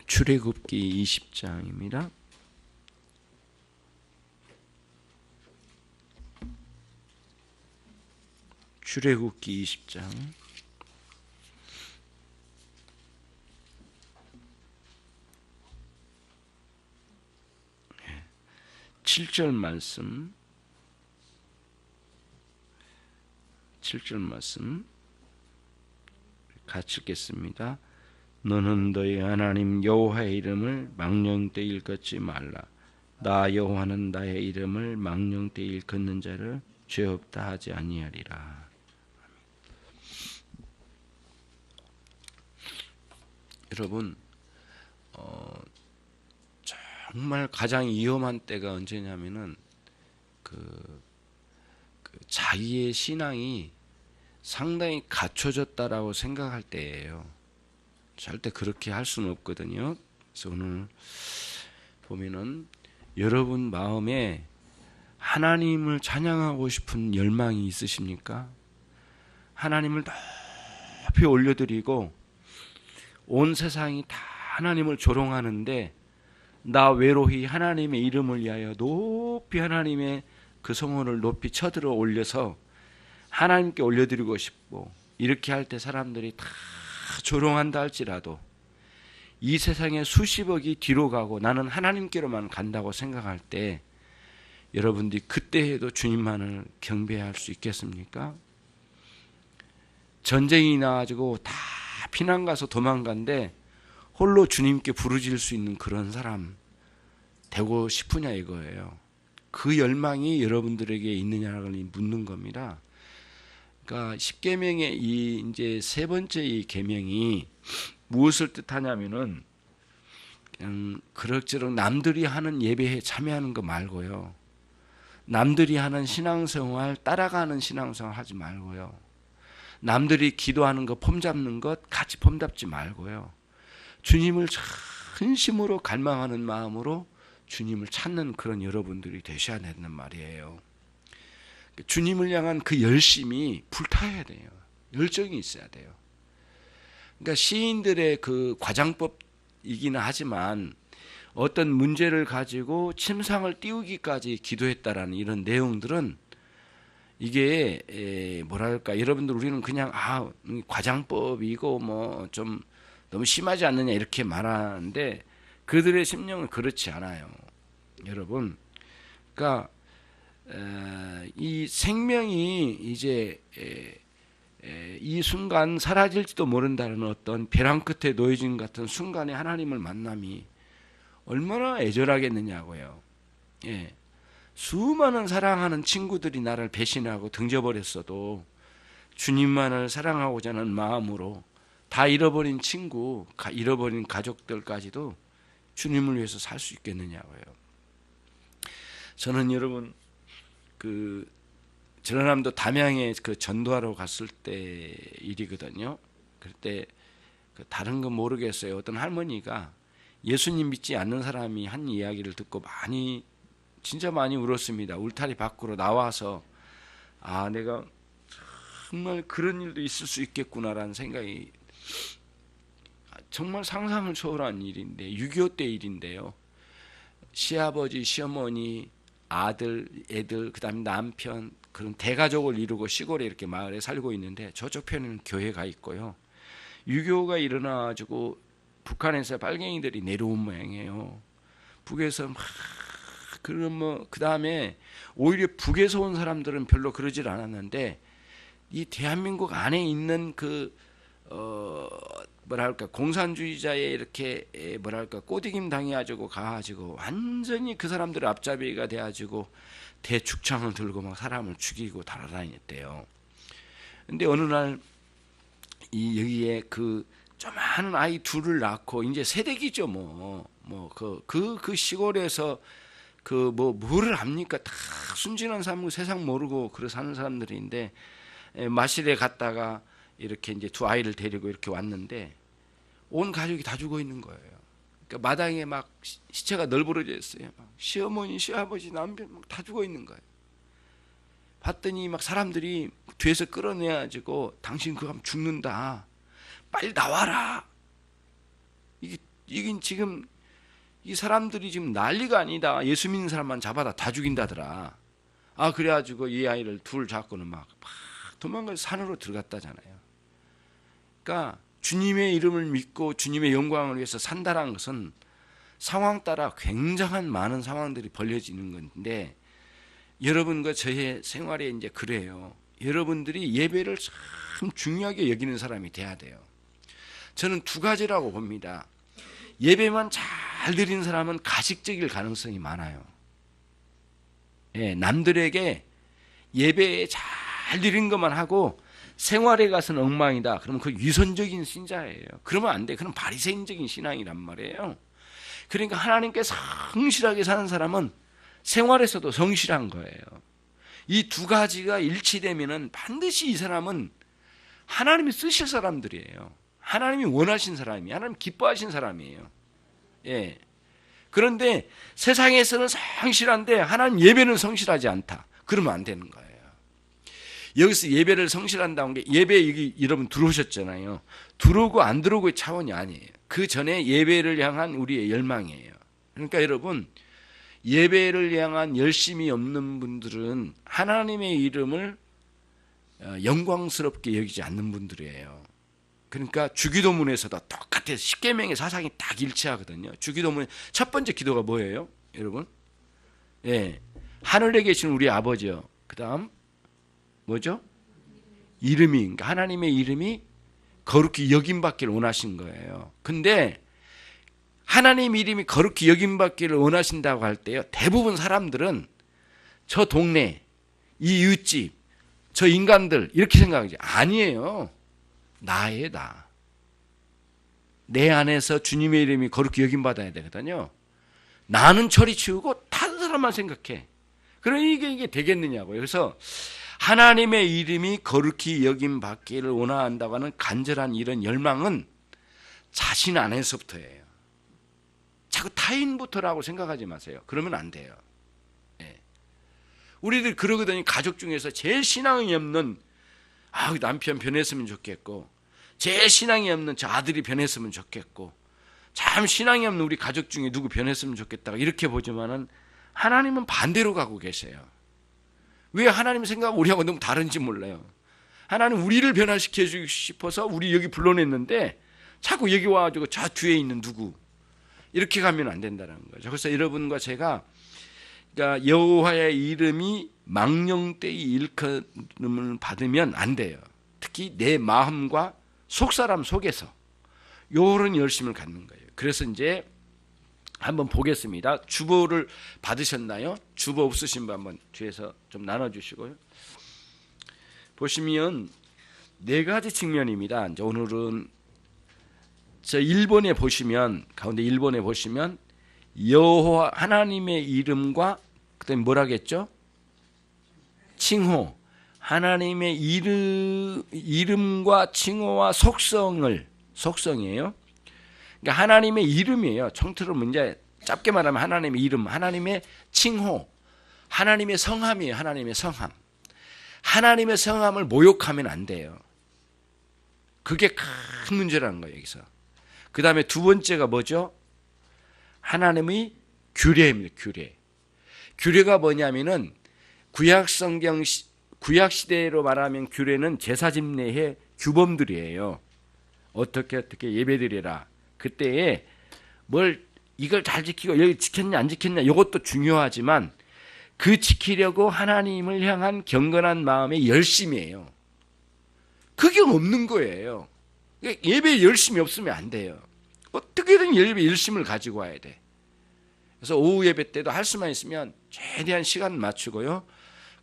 출애굽기 20장입니다. 출애굽기 20장 7절 말씀 7절 말씀 같이 읽겠습니다. 너는 너희 하나님 여호와의 이름을 망령되이 일컫지 말라. 나 여호와는 나의 이름을 망령되이 일컫는 자를 죄 없다 하지 아니하리라. 여러분, 정말 가장 위험한 때가 언제냐면은 자기의 신앙이 상당히 갖춰졌다라고 생각할 때예요. 절대 그렇게 할 수는 없거든요. 그래서 오늘 보면은 여러분 마음에 하나님을 찬양하고 싶은 열망이 있으십니까? 하나님을 높이 올려드리고 온 세상이 다 하나님을 조롱하는데 나 외로이 하나님의 이름을 위하여 높이 하나님의 그 성원을 높이 쳐들어 올려서 하나님께 올려드리고 싶고, 이렇게 할 때 사람들이 다 조롱한다 할지라도 이 세상에 수십억이 뒤로 가고 나는 하나님께로만 간다고 생각할 때 여러분들이 그때 해도 주님만을 경배할 수 있겠습니까? 전쟁이 나가지고 다 피난 가서 도망간데 홀로 주님께 부르짖을 수 있는 그런 사람 되고 싶으냐 이거예요. 그 열망이 여러분들에게 있느냐를 묻는 겁니다. 그러니까 십계명의 이 이제 세 번째 이 계명이 무엇을 뜻하냐면은 그냥 그럭저럭 남들이 하는 예배에 참여하는 거 말고요. 남들이 하는 신앙생활 따라가는 신앙생활 하지 말고요. 남들이 기도하는 거 폼잡는 것 같이 폼잡지 말고요. 주님을 진심으로 갈망하는 마음으로 주님을 찾는 그런 여러분들이 되셔야 된단 말이에요. 주님을 향한 그 열심이 불타야 돼요. 열정이 있어야 돼요. 그러니까 시인들의 그 과장법이기는 하지만 어떤 문제를 가지고 침상을 띄우기까지 기도했다라는 이런 내용들은 이게 뭐랄까, 여러분들 우리는 그냥 과장법이고 뭐 좀 너무 심하지 않느냐 이렇게 말하는데 그들의 심령은 그렇지 않아요. 여러분, 그러니까 이 생명이 이제 이 순간 사라질지도 모른다는 어떤 벼랑 끝에 놓여진 같은 순간에 하나님을 만남이 얼마나 애절하겠느냐고요. 예. 수많은 사랑하는 친구들이 나를 배신하고 등져버렸어도 주님만을 사랑하고자 하는 마음으로 다 잃어버린 친구, 잃어버린 가족들까지도 주님을 위해서 살 수 있겠느냐고요. 저는 여러분 전라남도 담양에 전도하러 갔을 때 일이거든요. 그때 다른 건 모르겠어요. 어떤 할머니가 예수님 믿지 않는 사람이 한 이야기를 듣고 진짜 많이 울었습니다. 울타리 밖으로 나와서 내가 정말 그런 일도 있을 수 있겠구나라는 생각이, 정말 상상을 초월한 일인데 6.25 때 일인데요. 시아버지, 시어머니, 아들, 애들, 그 다음에 남편, 그런 대가족을 이루고 시골에 이렇게 마을에 살고 있는데 저쪽 편에는 교회가 있고요. 6.25가 일어나가지고 북한에서 빨갱이들이 내려온 모양이에요. 북에서 그 다음에 오히려 북에서 온 사람들은 별로 그러질 않았는데 이 대한민국 안에 있는 공산주의자의 이렇게 꼬드김 당해가지고 가가지고 완전히 그 사람들의 앞잡이가 돼가지고 대축창을 들고 막 사람을 죽이고 달아다녔대요. 근데 어느 날 여기에 조그마한 아이 둘을 낳고 이제 세대기죠 그 시골에서 뭐를 합니까? 다 순진한 사람이고 세상 모르고 그러 사는 사람들인데 마실에 갔다가 이렇게 이제 두 아이를 데리고 이렇게 왔는데 온 가족이 다 죽어 있는 거예요. 그러니까 마당에 막 시체가 널브러져 있어요. 시어머니, 시아버지, 남편 막 다 죽어 있는 거예요. 봤더니 막 사람들이 뒤에서 끌어내가지고 당신 그거 하면 죽는다. 빨리 나와라. 이게 이긴 지금 이 사람들이 지금 난리가 아니다. 예수 믿는 사람만 잡아다 다 죽인다더라. 아, 그래가지고 이 아이를 둘 잡고는 막 도망가서 산으로 들어갔다잖아요. 그러니까 주님의 이름을 믿고 주님의 영광을 위해서 산다는 것은 상황 따라 굉장한 많은 상황들이 벌려지는 건데, 여러분과 저의 생활에 이제 그래요. 여러분들이 예배를 참 중요하게 여기는 사람이 돼야 돼요. 저는 두 가지라고 봅니다. 예배만 잘 드리는 사람은 가식적일 가능성이 많아요. 예, 남들에게 예배에 잘 드린 것만 하고 생활에 가서는 엉망이다. 그러면 그 위선적인 신자예요. 그러면 안 돼. 그럼 바리새인적인 신앙이란 말이에요. 그러니까 하나님께 성실하게 사는 사람은 생활에서도 성실한 거예요. 이 두 가지가 일치되면은 반드시 이 사람은 하나님이 쓰실 사람들이에요. 하나님이 원하신 사람이, 하나님 기뻐하신 사람이에요. 예. 그런데 세상에서는 성실한데 하나님 예배는 성실하지 않다. 그러면 안 되는 거예요. 여기서 예배를 성실한다는 게, 예배 여기 여러분 들어오셨잖아요. 들어오고 안 들어오고의 차원이 아니에요. 그 전에 예배를 향한 우리의 열망이에요. 그러니까 여러분, 예배를 향한 열심이 없는 분들은 하나님의 이름을 영광스럽게 여기지 않는 분들이에요. 그러니까 주기도문에서도 똑같아요. 십계명의 사상이 딱 일치하거든요. 주기도문 첫 번째 기도가 뭐예요, 여러분? 예, 하늘에 계신 우리 아버지요. 그다음 뭐죠? 이름이, 그러니까 하나님의 이름이 거룩히 여김받기를 원하신 거예요. 근데 하나님 이름이 거룩히 여김받기를 원하신다고 할 때요, 대부분 사람들은 저 동네, 이 이웃집, 저 인간들 이렇게 생각하지. 아니에요. 나예요, 나. 내 안에서 주님의 이름이 거룩히 여김받아야 되거든요. 나는 처리 치우고 다른 사람만 생각해. 그럼 이게 되겠느냐고요. 그래서 하나님의 이름이 거룩히 여김받기를 원한다고 하는 간절한 이런 열망은 자신 안에서부터예요. 자꾸 타인부터라고 생각하지 마세요. 그러면 안 돼요. 예. 우리들 그러거든요. 가족 중에서 제일 신앙이 없는, 남편 변했으면 좋겠고, 제일 신앙이 없는 저 아들이 변했으면 좋겠고, 참 신앙이 없는 우리 가족 중에 누구 변했으면 좋겠다고 이렇게 보지만은 하나님은 반대로 가고 계세요. 왜 하나님 생각하고 우리하고 너무 다른지 몰라요. 하나님 우리를 변화시켜 주고 싶어서 우리 여기 불러냈는데 자꾸 여기 와가지고 저 뒤에 있는 누구 이렇게 가면 안 된다는 거죠. 그래서 여러분과 제가, 그러니까 여호와의 이름이 망령되이 일컬음을 받으면 안 돼요. 특히 내 마음과 속사람 속에서 요런 열심을 갖는 거예요. 그래서 이제 한번 보겠습니다. 주보를 받으셨나요? 주보 없으신 분 한번 뒤에서 좀 나눠주시고요. 보시면 네 가지 측면입니다. 이제 오늘은 저 1번에 보시면, 가운데 1번에 보시면 여호와 하나님의 이름과 그다음에 뭐라겠죠? 칭호. 하나님의 이름과 칭호와 속성이에요. 그러니까 하나님의 이름이에요. 총틀어 문제 짧게 말하면 하나님의 이름, 하나님의 칭호, 하나님의 성함이에요. 하나님의 성함. 하나님의 성함을 모욕하면 안 돼요. 그게 큰 문제라는 거예요, 여기서. 그 다음에 두 번째가 뭐죠? 하나님의 규례입니다. 규례가 뭐냐면은 구약 시대로 말하면 규례는 제사 집례의 규범들이에요. 어떻게 예배드리라. 그때에 이걸 잘 지키고 여기 지켰냐 안 지켰냐 이것도 중요하지만 그 지키려고 하나님을 향한 경건한 마음의 열심이에요. 그게 없는 거예요. 예배에 열심이 없으면 안 돼요. 어떻게든 예배 열심을 가지고 와야 돼. 그래서 오후 예배 때도 할 수만 있으면 최대한 시간 맞추고요.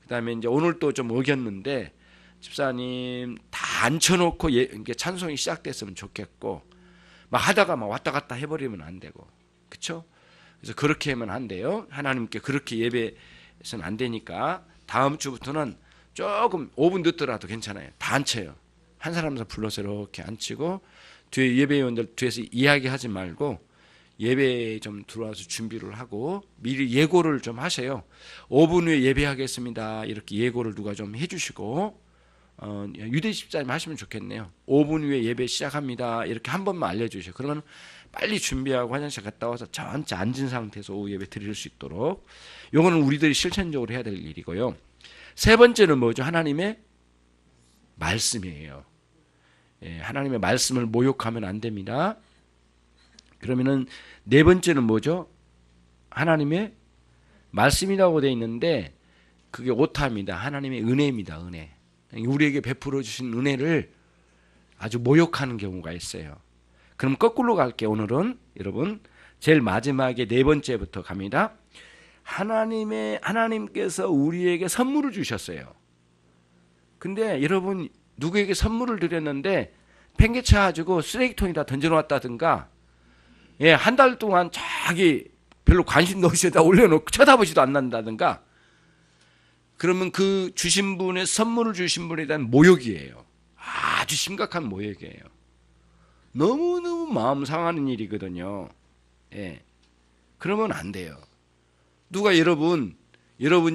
그 다음에 이제 오늘 또 좀 어겼는데 집사님 다 앉혀놓고 찬송이 시작됐으면 좋겠고, 막 하다가 막 왔다 갔다 해버리면 안 되고, 그렇죠? 그래서 그렇게 하면 안 돼요. 하나님께 그렇게 예배해서는 안 되니까 다음 주부터는 조금 5분 늦더라도 괜찮아요. 다 앉혀요. 한 사람에서 불러서 이렇게 앉히고, 뒤에 예배위원들 뒤에서 이야기하지 말고 예배에 좀 들어와서 준비를 하고 미리 예고를 좀 하세요. 5분 후에 예배하겠습니다. 이렇게 예고를 누가 좀 해주시고, 유대 집사님 하시면 좋겠네요. 5분 후에 예배 시작합니다. 이렇게 한 번만 알려주셔. 그러면 빨리 준비하고 화장실 갔다 와서 전체 앉은 상태에서 오후 예배 드릴 수 있도록. 요거는 우리들이 실천적으로 해야 될 일이고요. 세 번째는 뭐죠? 하나님의 말씀이에요. 예, 하나님의 말씀을 모욕하면 안 됩니다. 그러면은 네 번째는 뭐죠? 하나님의 말씀이라고 되어 있는데 그게 오타입니다. 하나님의 은혜입니다. 은혜. 우리에게 베풀어 주신 은혜를 아주 모욕하는 경우가 있어요. 그럼 거꾸로 갈게요. 오늘은 여러분 제일 마지막에 네 번째부터 갑니다. 하나님께서 우리에게 선물을 주셨어요. 근데 여러분 누구에게 선물을 드렸는데 팽개쳐 가지고 쓰레기통에다 던져놓았다든가, 예, 한 달 동안 자기 별로 관심도 없이 다 올려놓고 쳐다보지도 않는다든가, 그러면 그 주신 분의 선물을 주신 분에 대한 모욕이에요. 아주 심각한 모욕이에요. 너무너무 마음 상하는 일이거든요. 예. 그러면 안 돼요. 누가 여러분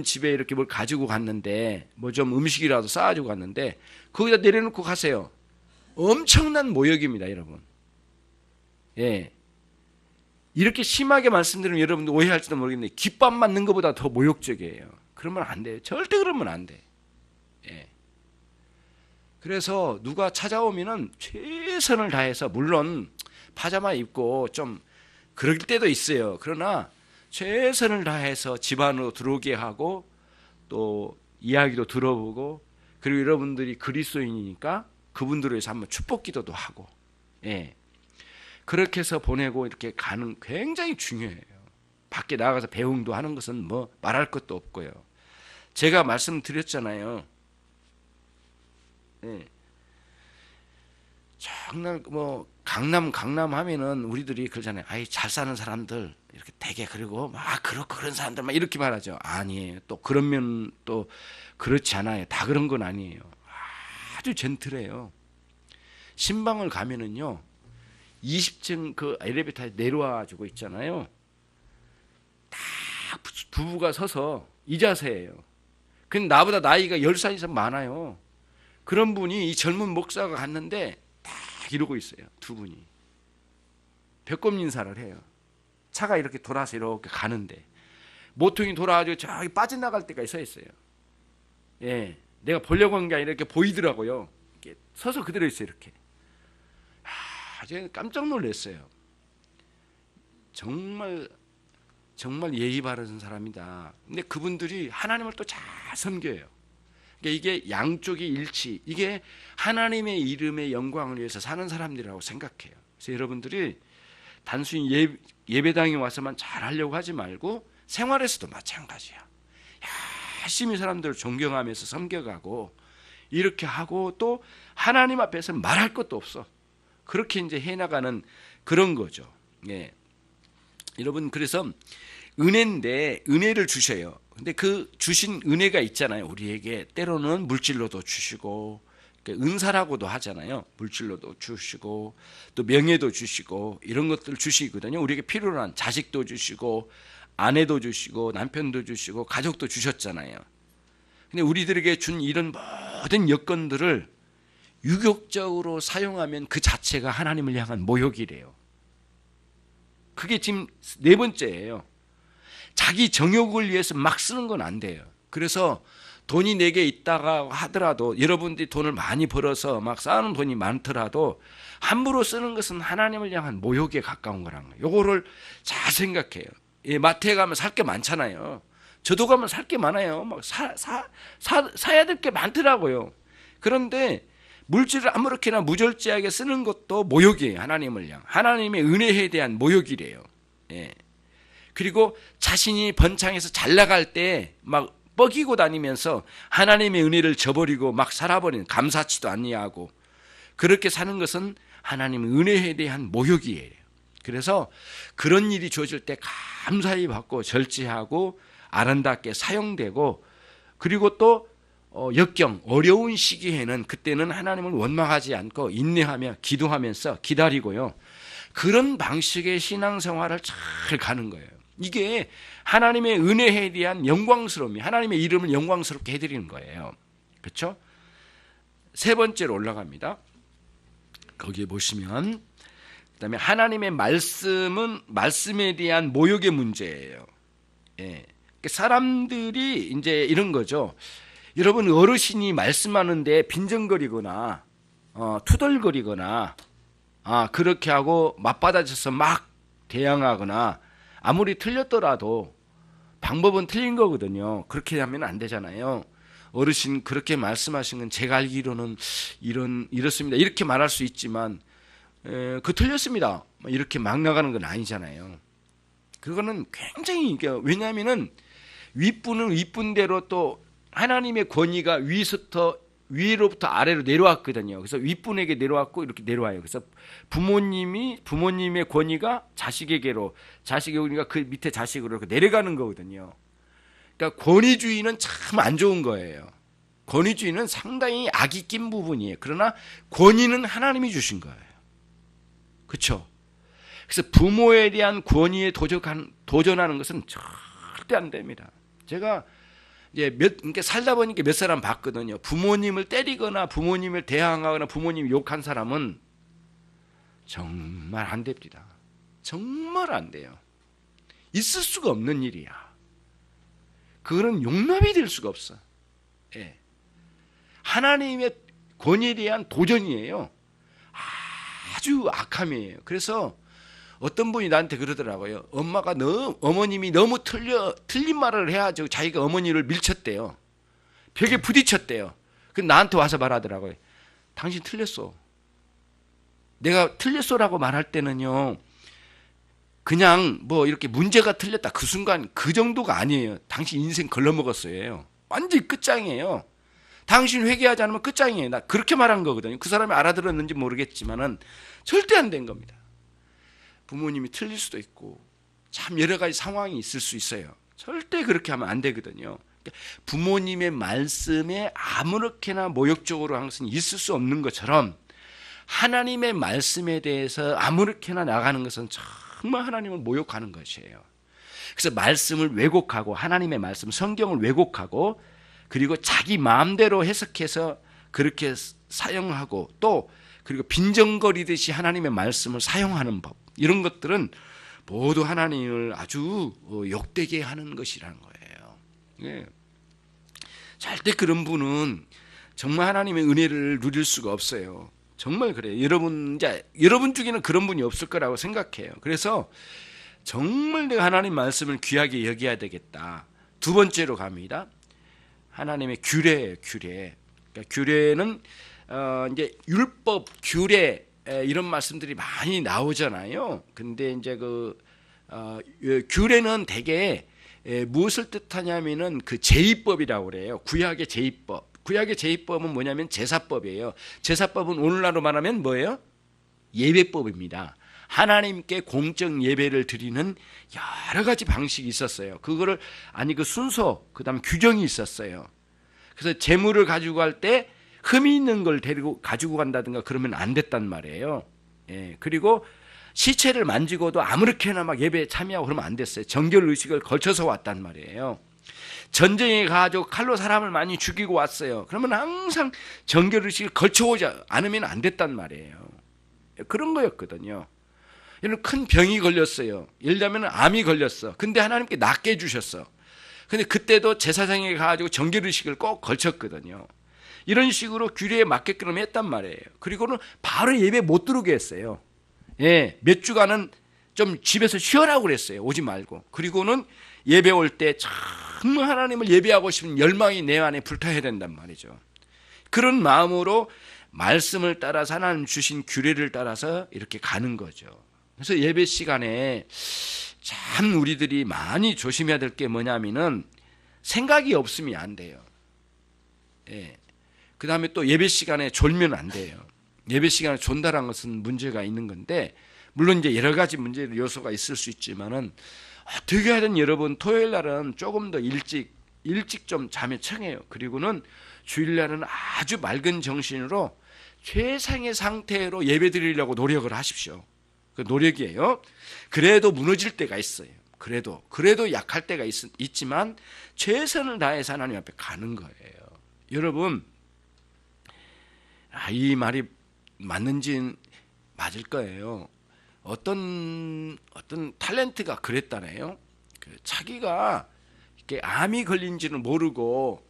집에 이렇게 뭘 가지고 갔는데, 뭐 좀 음식이라도 싸가지고 갔는데, 거기다 내려놓고 가세요. 엄청난 모욕입니다, 여러분. 예. 이렇게 심하게 말씀드리면 여러분들 오해할지도 모르겠는데, 깃밥 맞는 것보다 더 모욕적이에요. 그러면 안 돼요. 절대 그러면 안 돼. 예. 그래서 누가 찾아오면은 최선을 다해서, 물론 파자마 입고 좀 그럴 때도 있어요. 그러나 최선을 다해서 집 안으로 들어오게 하고 또 이야기도 들어보고, 그리고 여러분들이 그리스도인이니까 그분들을 위해서 한번 축복 기도도 하고, 예. 그렇게 해서 보내고 이렇게 가는 굉장히 중요해요. 밖에 나가서 배웅도 하는 것은 뭐 말할 것도 없고요. 제가 말씀드렸잖아요. 예. 정말 뭐 강남 하면은 우리들이 그러잖아요. 아이, 잘 사는 사람들 이렇게 되게, 그리고 막 그렇고 그런 사람들 막 이렇게 말하죠. 아니에요. 또 그런 면 또 그렇지 않아요. 다 그런 건 아니에요. 아주 젠틀해요. 신방을 가면은요, 20층 그 엘리베이터에 내려와 가지고 있잖아요. 다 부부가 서서 이 자세예요. 근데 나보다 나이가 10살 이상 많아요. 그런 분이 이 젊은 목사가 갔는데 딱 이러고 있어요. 두 분이 배꼽 인사를 해요. 차가 이렇게 돌아서 이렇게 가는데 모퉁이 돌아가지고 저기 빠져나갈 때까지 서 있어요. 예, 내가 보려고 한 게 아니라 이렇게 보이더라고요. 이렇게 서서 그대로 있어요. 이렇게. 제가 깜짝 놀랐어요. 정말 예의 바른 사람이다. 근데 그분들이 하나님을 또 잘 섬겨요. 그러니까 이게 양쪽의 일치, 이게 하나님의 이름의 영광을 위해서 사는 사람들이라고 생각해요. 그래서 여러분들이 단순히 예배당에 와서만 잘 하려고 하지 말고 생활에서도 마찬가지야. 열심히 사람들을 존경하면서 섬겨가고 이렇게 하고, 또 하나님 앞에서 말할 것도 없어. 그렇게 이제 해나가는 그런 거죠. 예. 여러분, 그래서 은혜인데 은혜를 주셔요. 근데 그 주신 은혜가 있잖아요. 우리에게 때로는 물질로도 주시고, 은사라고도 하잖아요. 물질로도 주시고 또 명예도 주시고 이런 것들 주시거든요. 우리에게 필요한 자식도 주시고 아내도 주시고 남편도 주시고 가족도 주셨잖아요. 근데 우리들에게 준 이런 모든 여건들을 유격적으로 사용하면 그 자체가 하나님을 향한 모욕이래요. 그게 지금 네 번째예요. 자기 정욕을 위해서 막 쓰는 건 안 돼요. 그래서 돈이 내게 있다가 하더라도, 여러분들이 돈을 많이 벌어서 막 쌓아놓은 돈이 많더라도 함부로 쓰는 것은 하나님을 향한 모욕에 가까운 거라는 거예요. 요거를 잘 생각해요. 예, 마트에 가면 살 게 많잖아요. 저도 가면 살 게 많아요. 막 사야 될 게 많더라고요. 그런데 물질을 아무렇게나 무절제하게 쓰는 것도 모욕이에요. 하나님을 향. 하나님의 은혜에 대한 모욕이래요. 예. 그리고 자신이 번창해서 잘 나갈 때 막 뻐기고 다니면서 하나님의 은혜를 저버리고 막 살아버리는, 감사치도 아니하고 그렇게 사는 것은 하나님의 은혜에 대한 모욕이에요. 그래서 그런 일이 주어질 때 감사히 받고 절제하고 아름답게 사용되고, 그리고 또 역경, 어려운 시기에는 그때는 하나님을 원망하지 않고 인내하며 기도하면서 기다리고요. 그런 방식의 신앙생활을 잘 가는 거예요. 이게 하나님의 은혜에 대한 영광스러움이, 하나님의 이름을 영광스럽게 해드리는 거예요. 그렇죠? 세 번째로 올라갑니다. 거기에 보시면 그다음에 하나님의 말씀은 말씀에 대한 모욕의 문제예요. 예. 사람들이 이제 이런 거죠. 여러분 어르신이 말씀하는데 빈정거리거나 투덜거리거나 그렇게 하고 맞받아쳐서 막 대항하거나 아무리 틀렸더라도 방법은 틀린 거거든요. 그렇게 하면 안 되잖아요. 어르신 그렇게 말씀하신 건 제가 알기로는 이렇습니다. 이렇게 말할 수 있지만 그 틀렸습니다. 이렇게 막 나가는 건 아니잖아요. 그거는 굉장히 왜냐하면은 윗분은 윗분대로 또 하나님의 권위가 위로부터 아래로 내려왔거든요. 그래서 윗분에게 내려왔고 이렇게 내려와요. 그래서 부모님의 권위가 자식에게로, 자식의 권위가 그 밑에 자식으로 이렇게 내려가는 거거든요. 그러니까 권위주의는 참 안 좋은 거예요. 권위주의는 상당히 악이 낀 부분이에요. 그러나 권위는 하나님이 주신 거예요. 그렇죠? 그래서 부모에 대한 권위에 도전하는 것은 절대 안 됩니다. 제가 이제 이렇게 살다 보니까 몇 사람 봤거든요. 부모님을 때리거나 부모님을 대항하거나 부모님 욕한 사람은 정말 안 됩니다. 정말 안 돼요. 있을 수가 없는 일이야. 그거는 용납이 될 수가 없어. 예. 하나님의 권위에 대한 도전이에요. 아주 악함이에요. 그래서 어떤 분이 나한테 그러더라고요. 어머님이 너무 틀린 말을 해가지고 자기가 어머니를 밀쳤대요. 벽에 부딪혔대요. 그 나한테 와서 말하더라고요. 당신 틀렸어. 내가 틀렸어라고 말할 때는요, 그냥 뭐 이렇게 문제가 틀렸다 그 순간 그 정도가 아니에요. 당신 인생 걸러먹었어요. 완전히 끝장이에요. 당신 회개하지 않으면 끝장이에요. 나 그렇게 말한 거거든요. 그 사람이 알아들었는지 모르겠지만은 절대 안 된 겁니다. 부모님이 틀릴 수도 있고 참 여러 가지 상황이 있을 수 있어요. 절대 그렇게 하면 안 되거든요. 부모님의 말씀에 아무렇게나 모욕적으로 항상 있을 수 없는 것처럼 하나님의 말씀에 대해서 아무렇게나 나가는 것은 정말 하나님을 모욕하는 것이에요. 그래서 말씀을 왜곡하고 하나님의 말씀, 성경을 왜곡하고 그리고 자기 마음대로 해석해서 그렇게 사용하고 또 그리고 빈정거리듯이 하나님의 말씀을 사용하는 법, 이런 것들은 모두 하나님을 아주 욕되게 하는 것이라는 거예요. 예. 절대 그런 분은 정말 하나님의 은혜를 누릴 수가 없어요. 정말 그래요. 여러분 중에는 그런 분이 없을 거라고 생각해요. 그래서 정말 내가 하나님 말씀을 귀하게 여겨야 되겠다. 두 번째로 갑니다. 하나님의 규례예요. 규례. 그러니까 규례는 이제 율법, 규례 이런 말씀들이 많이 나오잖아요. 근데 이제 규례는 대개 무엇을 뜻하냐면은 그 제의법이라고 그래요. 구약의 제의법. 구약의 제의법은 뭐냐면 제사법이에요. 제사법은 오늘날로 말하면 뭐예요? 예배법입니다. 하나님께 공적 예배를 드리는 여러 가지 방식이 있었어요. 그 순서, 그다음에 규정이 있었어요. 그래서 재물을 가지고 갈 때 흠이 있는 걸 가지고 간다든가 그러면 안 됐단 말이에요. 예. 그리고 시체를 만지고도 아무렇게나 막 예배에 참여하고 그러면 안 됐어요. 정결 의식을 거쳐서 왔단 말이에요. 전쟁에 가가지고 칼로 사람을 많이 죽이고 왔어요. 그러면 항상 정결 의식을 거쳐오지 않으면 안 됐단 말이에요. 그런 거였거든요. 큰 병이 걸렸어요. 예를 들면 암이 걸렸어. 근데 하나님께 낫게 해주셨어. 근데 그때도 제사장에 가가지고 정결 의식을 꼭 걸쳤거든요. 이런 식으로 규례에 맞게끔 했단 말이에요. 그리고는 바로 예배 못 들어오게 했어요. 예, 몇 주간은 좀 집에서 쉬어라고 그랬어요. 오지 말고. 그리고는 예배 올 때 정말 하나님을 예배하고 싶은 열망이 내 안에 불타야 된단 말이죠. 그런 마음으로 말씀을 따라서 하나님 주신 규례를 따라서 이렇게 가는 거죠. 그래서 예배 시간에 참 우리들이 많이 조심해야 될 게 뭐냐면은 생각이 없으면 안 돼요. 예. 그 다음에 또 예배 시간에 졸면 안 돼요. 예배 시간에 존다란 것은 문제가 있는 건데, 물론 이제 여러 가지 문제 요소가 있을 수 있지만은 어떻게 하든 여러분 토요일 날은 조금 더 일찍 좀 잠에 청해요. 그리고는 주일 날은 아주 맑은 정신으로 최상의 상태로 예배 드리려고 노력을 하십시오. 그 노력이에요. 그래도 무너질 때가 있어요. 그래도 약할 때가 있지만 최선을 다해서 하나님 앞에 가는 거예요. 여러분, 이 말이 맞는지 맞을 거예요. 어떤 탤런트가 그랬다네요. 자기가 이게 암이 걸린지는 모르고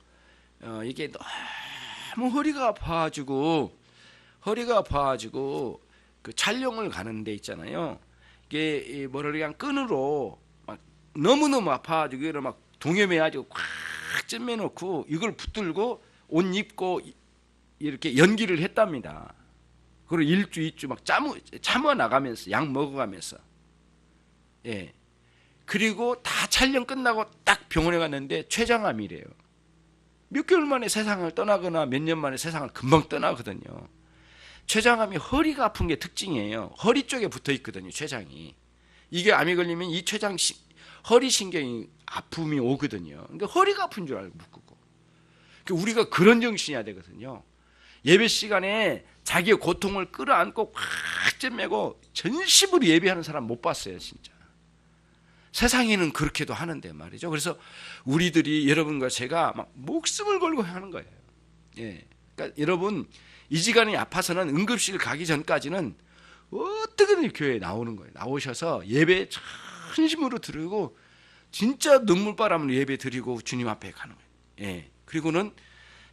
이게 너무 허리가 아파가지고 그 촬영을 가는 데 있잖아요. 이게 뭐를 그냥 끈으로 막 너무너무 아파가지고 이걸 막 동여매가지고 꽉 찜매놓고 이걸 붙들고 옷 입고 이렇게 연기를 했답니다. 그리고 일주 2주 막 참아 나가면서 약 먹어가면서, 예. 그리고 다 촬영 끝나고 딱 병원에 갔는데 췌장암이래요. 몇 개월 만에 세상을 떠나거나 몇 년 만에 세상을 금방 떠나거든요. 췌장암이 허리가 아픈 게 특징이에요. 허리 쪽에 붙어 있거든요, 췌장이. 이게 암이 걸리면 이 허리 신경이 아픔이 오거든요. 그러니까 허리가 아픈 줄 알고 묶고. 그러니까 우리가 그런 정신이어야 되거든요. 예배 시간에 자기의 고통을 끌어안고 꽉 잼매고 전심으로 예배하는 사람 못 봤어요, 진짜. 세상에는 그렇게도 하는데 말이죠. 그래서 우리들이 여러분과 제가 막 목숨을 걸고 하는 거예요. 예. 그러니까 여러분 이 시간이 아파서는 응급실 가기 전까지는 어떻게든 교회에 나오는 거예요. 나오셔서 예배 전심으로 드리고 진짜 눈물바람으로 예배 드리고 주님 앞에 가는 거예요. 예. 그리고는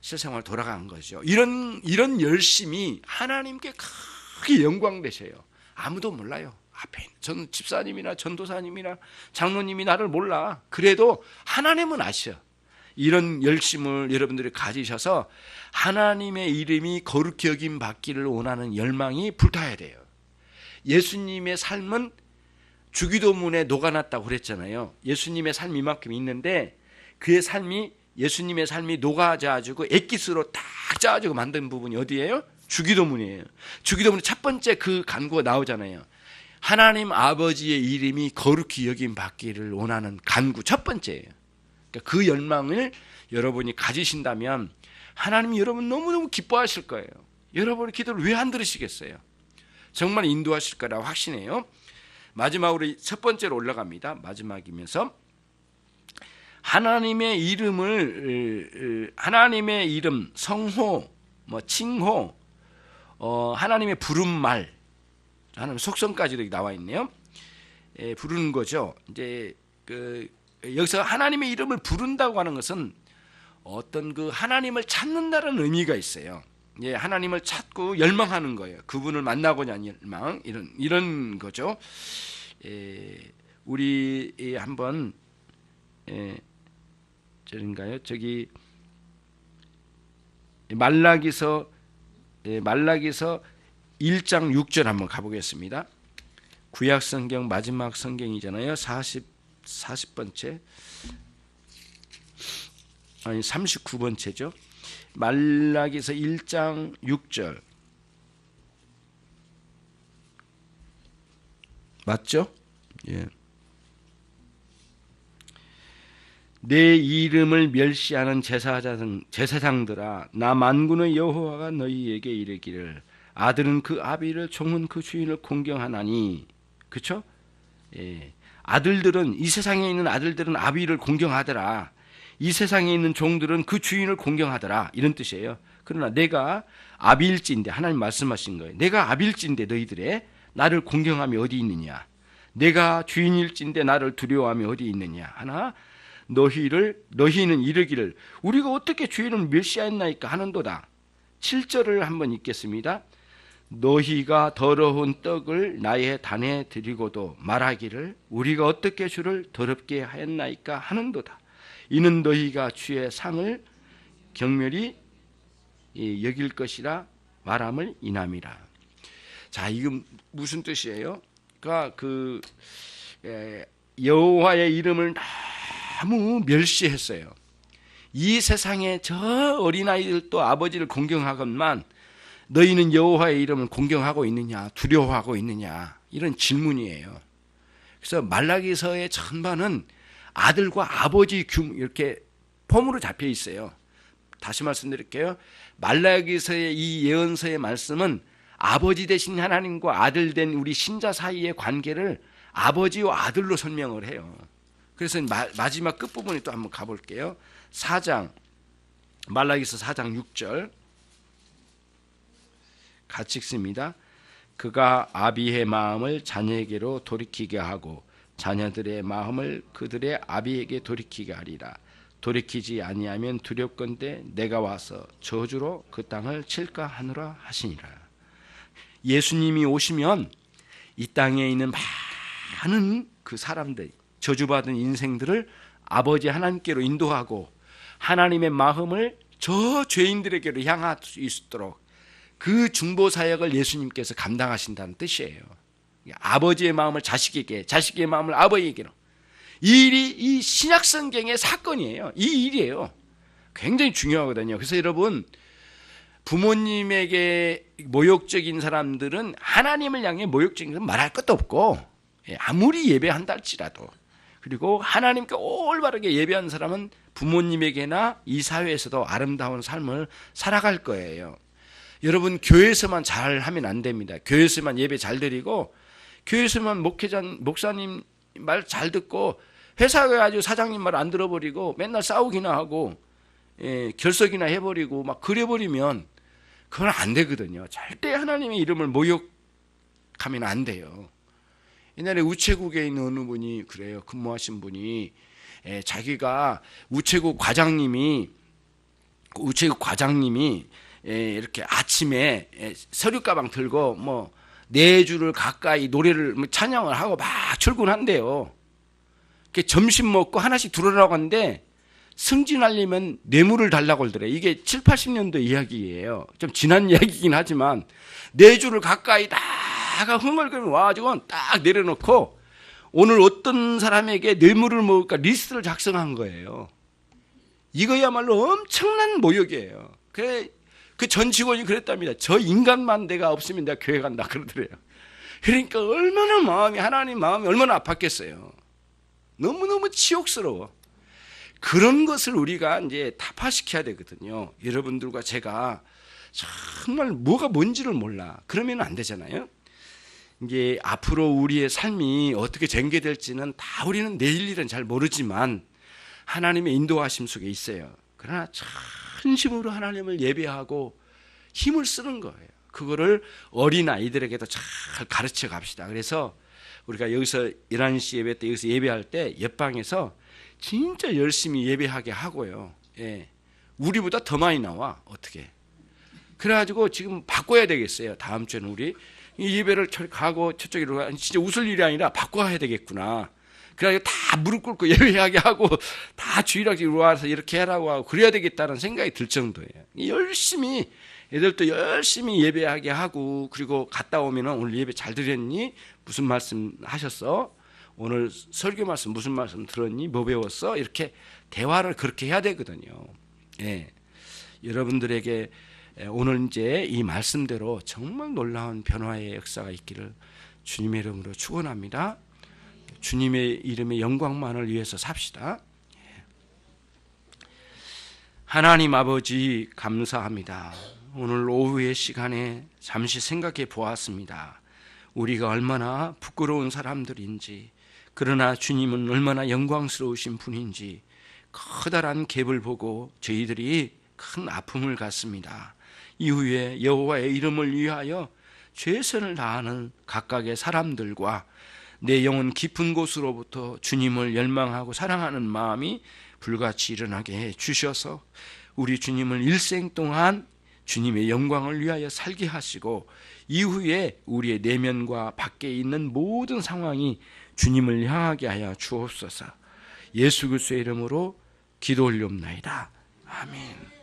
실생활 돌아간 거죠. 이런 열심이 하나님께 크게 영광 되셔요. 아무도 몰라요. 앞에 있는 전 집사님이나 전도사님이나 장로님이 나를 몰라. 그래도 하나님은 아셔. 이런 열심을 여러분들이 가지셔서 하나님의 이름이 거룩히 여김 받기를 원하는 열망이 불타야 돼요. 예수님의 삶은 주기도문에 녹아났다고 그랬잖아요. 예수님의 삶이 이만큼 있는데 그의 삶이 예수님의 삶이 녹아져가지고 엑기스로 딱 짜가지고 만든 부분이 어디예요? 주기도문이에요. 주기도문의 첫 번째 그 간구가 나오잖아요. 하나님 아버지의 이름이 거룩히 여김 받기를 원하는 간구 첫 번째예요. 그러니까 그 열망을 여러분이 가지신다면 하나님이 여러분 너무너무 기뻐하실 거예요. 여러분의 기도를 왜 안 들으시겠어요? 정말 인도하실 거라고 확신해요. 마지막으로 첫 번째로 올라갑니다. 마지막이면서 하나님의 이름, 성호, 칭호, 하나님의 부름말, 하나님 속성까지도 나와 있네요. 부르는 거죠. 이제 여기서 하나님의 이름을 부른다고 하는 것은 어떤 그 하나님을 찾는다는 의미가 있어요. 예, 하나님을 찾고 열망하는 거예요. 그분을 만나고자 하는 열망, 이런 거죠. 우리 한번 저인가요? 저기 말라기서 1장 6절 한번 가보겠습니다. 구약 성경 마지막 성경이잖아요. 40번째 아니 39번째죠. 말라기서 1장 6절 맞죠? 예. 내 이름을 멸시하는 제사장들아 나 만군의 여호와가 너희에게 이르기를 아들은 그 아비를 종은 그 주인을 공경하나니 그렇죠? 예. 아들들은 이 세상에 있는 아들들은 아비를 공경하더라. 이 세상에 있는 종들은 그 주인을 공경하더라. 이런 뜻이에요. 그러나 내가 아비일진데 하나님 말씀하신 거예요. 내가 아비일진데 너희들의 나를 공경함이 어디 있느냐? 내가 주인일진데 나를 두려워함이 어디 있느냐? 하나 너희는 이르기를 우리가 어떻게 주인을 멸시하였나이까 하는도다. 7절을 한번 읽겠습니다. 너희가 더러운 떡을 나의 단에 드리고도 말하기를 우리가 어떻게 주를 더럽게 하였나이까 하는도다. 이는 너희가 주의 상을 경멸히 여길 것이라 말함을 인함이라. 자, 이건 무슨 뜻이에요? 그러니까 여호와의 이름을 너무 멸시했어요. 이 세상에 저 어린아이들도 아버지를 공경하건만 너희는 여호와의 이름을 공경하고 있느냐, 두려워하고 있느냐, 이런 질문이에요. 그래서 말라기서의 전반은 아들과 아버지 이렇게 폼으로 잡혀 있어요. 다시 말씀드릴게요. 말라기서의 이 예언서의 말씀은 아버지 되신 하나님과 아들 된 우리 신자 사이의 관계를 아버지와 아들로 설명을 해요. 그래서 마지막 끝부분에 또 한번 가볼게요. 말라기서 4장 6절 같이 읽습니다. 그가 아비의 마음을 자녀에게로 돌이키게 하고 자녀들의 마음을 그들의 아비에게 돌이키게 하리라. 돌이키지 아니하면 두렵건대 내가 와서 저주로 그 땅을 칠까 하노라 하시니라. 예수님이 오시면 이 땅에 있는 많은 그 사람들, 저주받은 인생들을 아버지 하나님께로 인도하고 하나님의 마음을 저 죄인들에게로 향할 수 있도록 그 중보 사역을 예수님께서 감당하신다는 뜻이에요. 아버지의 마음을 자식에게, 자식의 마음을 아버지에게로. 이 일이 이 신약 성경의 사건이에요. 이 일이에요. 굉장히 중요하거든요. 그래서 여러분, 부모님에게 모욕적인 사람들은 하나님을 향해 모욕적인 것은 말할 것도 없고, 아무리 예배한다 할지라도, 그리고 하나님께 올바르게 예배한 사람은 부모님에게나 이 사회에서도 아름다운 삶을 살아갈 거예요. 여러분, 교회에서만 잘 하면 안 됩니다. 교회에서만 예배 잘 드리고 교회에서만 목사님 말 잘 듣고 회사에 가지고 사장님 말 안 들어버리고 맨날 싸우기나 하고 결석이나 해버리고 막 그래버리면 그건 안 되거든요. 절대 하나님의 이름을 모욕하면 안 돼요. 옛날에 우체국에 있는 어느 분이 그래요. 근무하신 분이 자기가 우체국 과장님이 이렇게 아침에 서류 가방 들고 뭐 4주를 가까이 노래를 찬양을 하고 막 출근한대요. 점심 먹고 하나씩 들어오라고 하는데 승진하려면 뇌물을 달라고 그러더래요. 이게 7, 80년도 이야기예요. 좀 지난 이야기이긴 하지만 4주를 가까이 다가 흥얼거리면 와가지고 딱 내려놓고 오늘 어떤 사람에게 뇌물을 먹을까 리스트를 작성한 거예요. 이거야말로 엄청난 모욕이에요. 그 전 직원이 그랬답니다. 저 인간만 내가 없으면 내가 교회 간다 그러더래요. 그러니까 얼마나 하나님 마음이 얼마나 아팠겠어요. 너무너무 치욕스러워. 그런 것을 우리가 이제 타파시켜야 되거든요. 여러분들과 제가 정말 뭐가 뭔지를 몰라. 그러면 안 되잖아요. 이게 앞으로 우리의 삶이 어떻게 전개될지는 다 우리는 내일 일은 잘 모르지만 하나님의 인도하심 속에 있어요. 그러나 진심으로 하나님을 예배하고 힘을 쓰는 거예요. 그거를 어린 아이들에게도 잘 가르쳐 갑시다. 그래서 우리가 여기서 11시 예배 때 여기서 예배할 때 옆방에서 진짜 열심히 예배하게 하고요. 우리보다 더 많이 나와. 어떻게? 그래가지고 지금 바꿔야 되겠어요. 다음 주에는 우리 이 예배를 가고 저쪽으로 진짜 웃을 일이 아니라 바꿔야 되겠구나. 그래가지고 다 무릎 꿇고 예배하게 하고 다 주일학교 와서 이렇게 하라고 하고 그래야 되겠다는 생각이 들 정도예요. 열심히 애들도 열심히 예배하게 하고 그리고 갔다 오면 오늘 예배 잘 드렸니? 무슨 말씀 하셨어? 오늘 설교 말씀 무슨 말씀 들었니? 뭐 배웠어? 이렇게 대화를 그렇게 해야 되거든요. 여러분들에게 오늘 이제 이 말씀대로 정말 놀라운 변화의 역사가 있기를 주님의 이름으로 축원합니다. 주님의 이름의 영광만을 위해서 삽시다. 하나님 아버지 감사합니다. 오늘 오후의 시간에 잠시 생각해 보았습니다. 우리가 얼마나 부끄러운 사람들인지, 그러나 주님은 얼마나 영광스러우신 분인지 커다란 갭을 보고 저희들이 큰 아픔을 갖습니다. 이후에 여호와의 이름을 위하여 최선을 다하는 각각의 사람들과 내 영혼 깊은 곳으로부터 주님을 열망하고 사랑하는 마음이 불같이 일어나게 해 주셔서 우리 주님을 일생 동안 주님의 영광을 위하여 살게 하시고 이후에 우리의 내면과 밖에 있는 모든 상황이 주님을 향하게 하여 주옵소서. 예수 그리스도의 이름으로 기도 올리옵나이다. 아멘.